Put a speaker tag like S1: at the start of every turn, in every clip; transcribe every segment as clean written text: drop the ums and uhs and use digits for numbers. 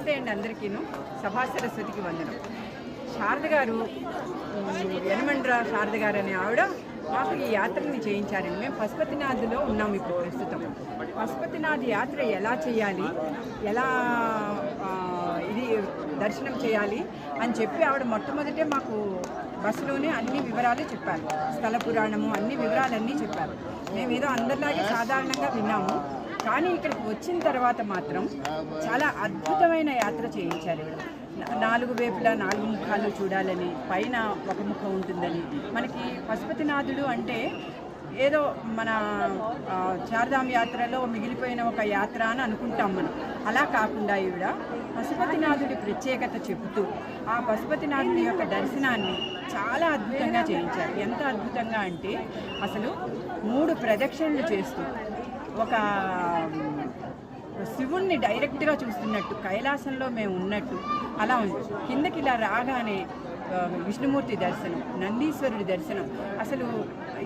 S1: నమస్తే అండి అందరికీను. సభా సరస్వతికి వందనం. శారద గారు, యనమండ్ర శారద గారు అనే ఆవిడ మాకు ఈ యాత్రని చేయించారండి. మేము పశుపతినాథ్లో ఉన్నాము ఇప్పుడు ప్రస్తుతం. పశుపతినాథ్ యాత్ర ఎలా చేయాలి, ఎలా ఇది దర్శనం చేయాలి అని చెప్పి ఆవిడ మొట్టమొదటే మాకు బస్సులోనే అన్ని వివరాలు చెప్పారు. స్థల పురాణము అన్ని వివరాలన్నీ చెప్పారు. మేమేదో అందరిలాగే సాధారణంగా విన్నాము, కానీ ఇక్కడికి వచ్చిన తర్వాత మాత్రం చాలా అద్భుతమైన యాత్ర చేయించారు. నాలుగు వైపులా నాలుగు ముఖాలు చూడాలని, పైన ఒక ముఖం ఉంటుందని. మనకి పశుపతినాథుడు అంటే ఏదో మన చార్ధాం యాత్రలో మిగిలిపోయిన ఒక యాత్ర అని అనుకుంటాం మనం. అలా కాకుండా ఈవిడ పశుపతినాథుడి ప్రత్యేకత చెబుతూ ఆ పశుపతినాథుడి యొక్క దర్శనాన్ని చాలా అద్భుతంగా చేయించారు. ఎంత అద్భుతంగా అంటే అసలు 3 ప్రదక్షిణలు చేస్తూ ఒక శివుణ్ణి డైరెక్ట్గా చూస్తున్నట్టు, కైలాసంలో మేము ఉన్నట్టు అలా ఉంది. కిందకి ఇలా రాగానే విష్ణుమూర్తి దర్శనం, నందీశ్వరుడి దర్శనం. అసలు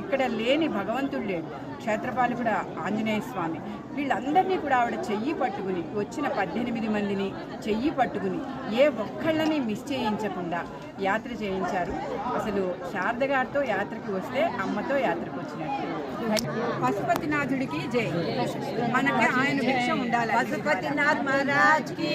S1: ఇక్కడ లేని భగవంతుడు లేడు. క్షేత్రపాలకుడు ఆంజనేయ స్వామి. వీళ్ళందరినీ కూడా ఆవిడ చెయ్యి పట్టుకుని, వచ్చిన 18 మందిని చెయ్యి పట్టుకుని ఏ ఒక్కళ్ళని మిస్ చేయించకుండా యాత్ర చేయించారు. అసలు శారద గారితో యాత్రకి వస్తే అమ్మతో యాత్రకు వచ్చినట్టు. పశుపతినాథుడికి జై. మనకి ఆయన భిక్ష ఉండాలి.
S2: పశుపతినాథ్ మహారాజ్ కి